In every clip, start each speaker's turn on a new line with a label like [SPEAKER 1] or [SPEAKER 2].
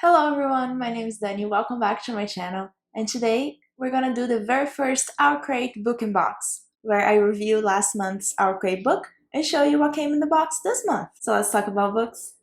[SPEAKER 1] Hello everyone, my name is Dani. Welcome back to my channel. And today we're gonna do the very first Owlcrate book in box, where I review last month's Owlcrate book and show you what came in the box this month. So let's talk about books.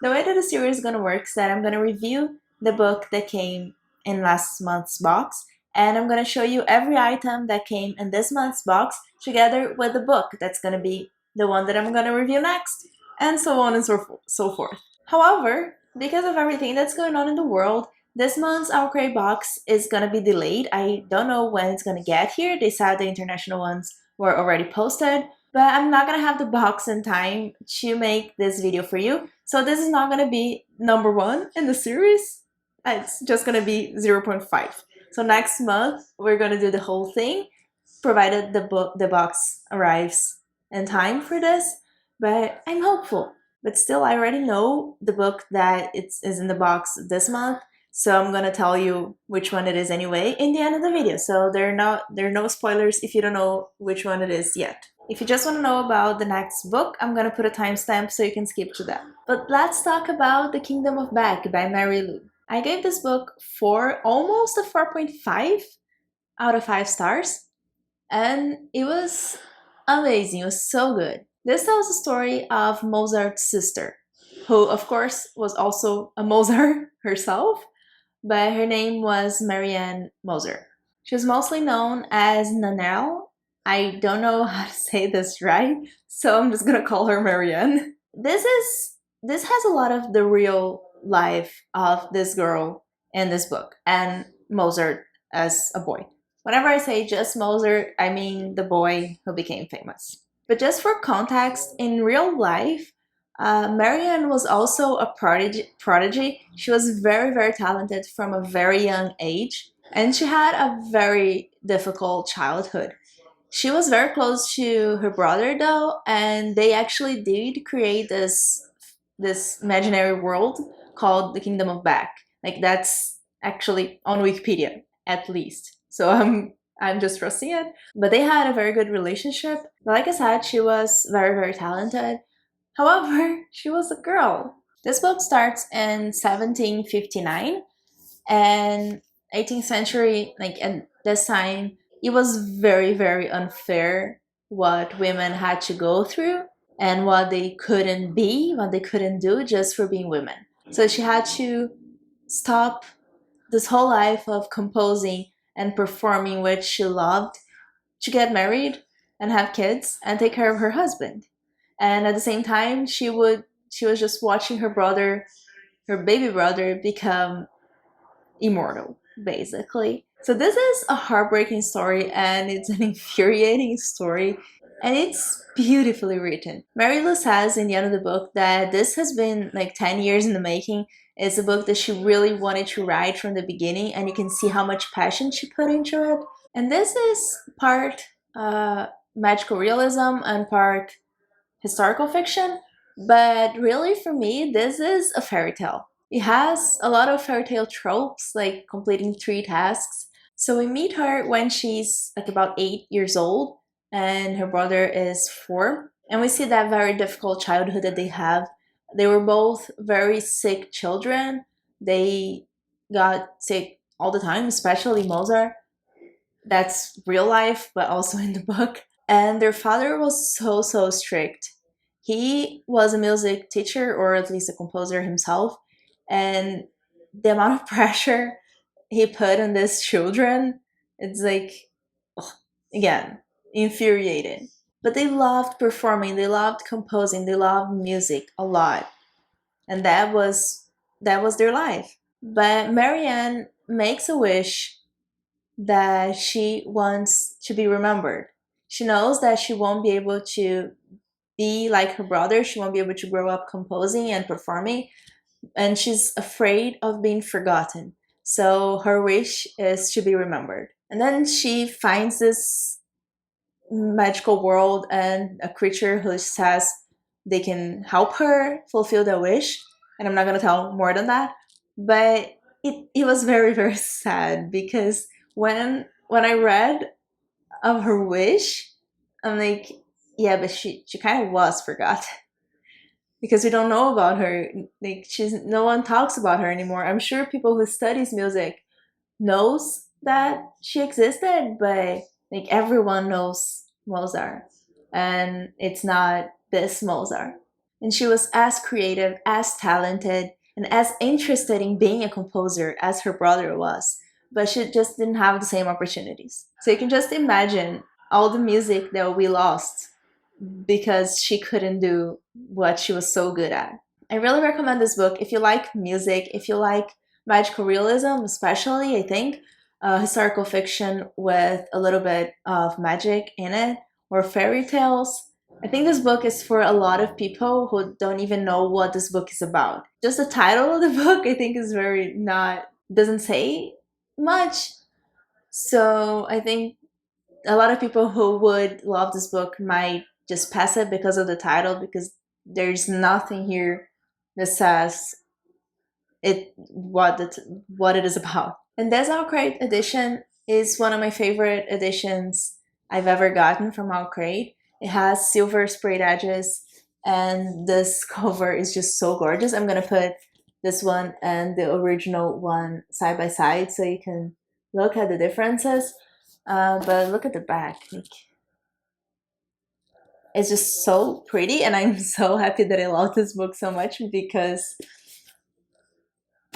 [SPEAKER 1] The way that the series is gonna work is that I'm gonna review the book that came in last month's box, and I'm gonna show you every item that came in this month's box together with the book that's gonna be the one that I'm gonna review next, and so on and so forth. However, because of everything that's going on in the world, this month's Owlcrate box is gonna be delayed. I don't know when it's gonna get here. They said the international ones were already posted, but I'm not gonna have the box in time to make this video for you. So this is not gonna be number 1 in the series. It's just gonna be 0.5. So next month we're gonna do the whole thing, provided the box arrives in time for this. But I'm hopeful. But still, I already know the book that is in the box this month, so I'm gonna tell you which one it is anyway in the end of the video. So there are no spoilers if you don't know which one it is yet. If you just want to know about the next book, I'm gonna put a timestamp so you can skip to that. But let's talk about The Kingdom of Back by Mary Lou. I gave this book almost a 4.5 out of 5 stars, and it was amazing. It was so good. This tells the story of Mozart's sister, who of course was also a Mozart herself, but her name was Marianne Moser. She was mostly known as Nanelle. I don't know how to say this right, so I'm just gonna call her Marianne. This has a lot of the real life of this girl in this book, and Mozart as a boy. Whenever I say just Mozart, I mean the boy who became famous. But just for context, in real life, Marianne was also a prodigy. She was very, very talented from a very young age, and she had a very difficult childhood. She was very close to her brother though, and they actually did create this imaginary world called the Kingdom of Back. Like, that's actually on Wikipedia, at least. So I'm just trusting it. But they had a very good relationship. But like I said, she was very, very talented. However, she was a girl. This book starts in 1759, and 18th century, like at this time, it was very, very unfair what women had to go through and what they couldn't be, what they couldn't do just for being women. So she had to stop this whole life of composing and performing, which she loved, to get married and have kids and take care of her husband. And at the same time, she was just watching her baby brother, become immortal, basically. So this is a heartbreaking story, and it's an infuriating story, and it's beautifully written. Mary Lou says in the end of the book that this has been like 10 years in the making. It's a book that she really wanted to write from the beginning, and you can see how much passion she put into it. And this is part magical realism and part historical fiction, but really for me, this is a fairy tale. It has a lot of fairy tale tropes, like completing 3 tasks. So we meet her when she's like about 8 years old, and her brother is 4. And we see that very difficult childhood that they have. They were both very sick children. They got sick all the time, especially Mozart. That's real life, but also in the book. And their father was so, so strict. He was a music teacher, or at least a composer himself, and the amount of pressure he put on these children, it's like, ugh, again, infuriating. But they loved performing, they loved composing, they loved music a lot, and that was their life. But Marianne makes a wish that she wants to be remembered. She knows that she won't be able to be like her brother. She won't be able to grow up composing and performing, and she's afraid of being forgotten. So her wish is to be remembered. And then she finds this magical world and a creature who says they can help her fulfill that wish. And I'm not going to tell more than that. But it was very, very sad, because when I read of her wish, I'm like, yeah, but she kind of was forgotten. because we don't know about her. Like no one talks about her anymore. I'm sure people who studies music knows that she existed, but like everyone knows Mozart, and it's not this Mozart. And she was as creative, as talented, and as interested in being a composer as her brother was, but she just didn't have the same opportunities. So you can just imagine all the music that we lost because she couldn't do what she was so good at. I really recommend this book if you like music, if you like magical realism, especially, I think, historical fiction with a little bit of magic in it, or fairy tales. I think this book is for a lot of people who don't even know what this book is about. Just the title of the book, I think, is very not, doesn't say much. So I think a lot of people who would love this book might just pass it because of the title, because there's nothing here that says what it is about. And this Owlcrate edition is one of my favorite editions I've ever gotten from Owlcrate. It has silver sprayed edges, and this cover is just so gorgeous. I'm gonna put this one and the original one side by side so you can look at the differences. But look at the back. Like, it's just so pretty, and I'm so happy that I love this book so much, because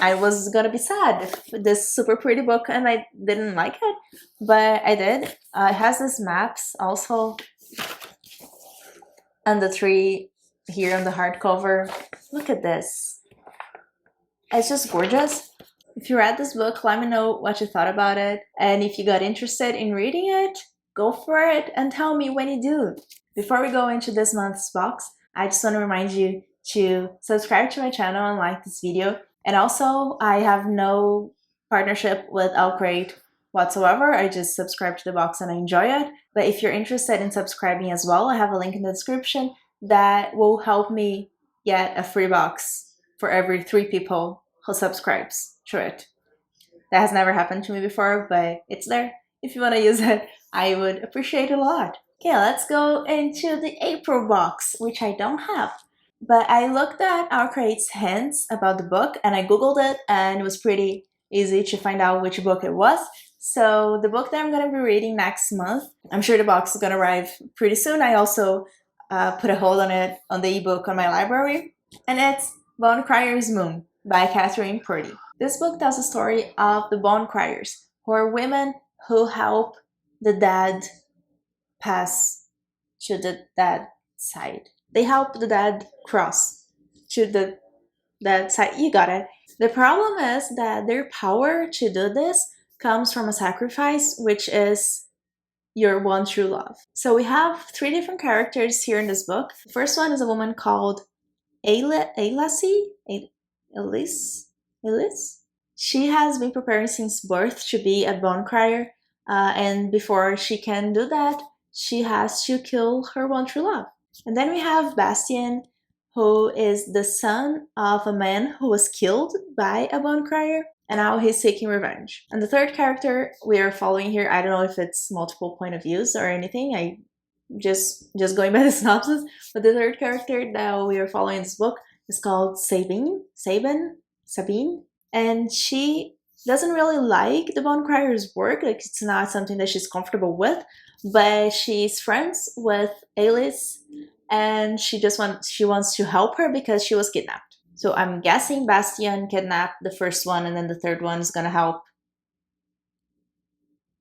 [SPEAKER 1] I was gonna be sad if this super pretty book and I didn't like it, but I did. It has these maps also, and the tree here on the hardcover. Look at this. It's just gorgeous. If you read this book, let me know what you thought about it, and if you got interested in reading it, go for it and tell me when you do. Before we go into this month's box, I just want to remind you to subscribe to my channel and like this video. And also, I have no partnership with Owlcrate whatsoever. I just subscribe to the box and I enjoy it. But if you're interested in subscribing as well, I have a link in the description that will help me get a free box for every 3 people who subscribes to it. That has never happened to me before, but it's there. If you want to use it, I would appreciate it a lot. Okay, let's go into the April box, which I don't have. But I looked at Owlcrate's hints about the book, and I googled it, and it was pretty easy to find out which book it was. So the book that I'm going to be reading next month, I'm sure the box is going to arrive pretty soon. I also put a hold on it on the ebook on my library, and it's Bone Crier's Moon by Catherine Purdy. This book tells the story of the Bone Criers, who are women who help the dead pass to the dead side. They help the dead cross to the dead side. You got it. The problem is that their power to do this comes from a sacrifice, which is your one true love. So we have 3 different characters here in this book. The first one is a woman called Elise. She has been preparing since birth to be a bone crier, and before she can do that, she has to kill her one true love. And then we have Bastien, who is the son of a man who was killed by a bone crier, and now he's seeking revenge. And the third character we are following here, I don't know if it's multiple point of views or anything, I just going by the synopsis, but the third character that we are following in this book is called Sabine, and she doesn't really like the bone crier's work. Like, it's not something that she's comfortable with, but she's friends with Alice, and she wants to help her because she was kidnapped. So I'm guessing Bastien kidnapped the first one, and then the third one is gonna help.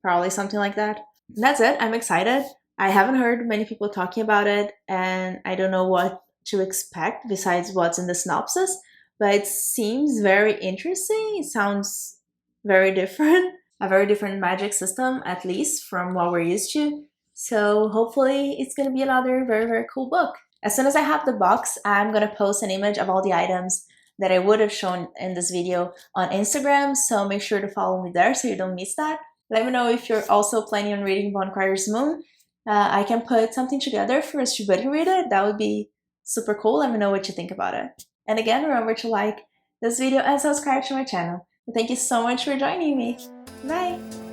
[SPEAKER 1] Probably something like that. And that's it. I'm excited. I haven't heard many people talking about it, and I don't know what to expect besides what's in the synopsis, but it seems very interesting. It sounds very different. A very different magic system, at least from what we're used to. So hopefully it's going to be another very, very cool book. As soon as I have the box, I'm going to post an image of all the items that I would have shown in this video on Instagram, so make sure to follow me there so you don't miss that. Let me know if you're also planning on reading Bone Crier's Moon. I can put something together for us to buddy read it. That would be super cool. Let me know what you think about it. And again, remember to like this video and subscribe to my channel. Thank you so much for joining me. Bye!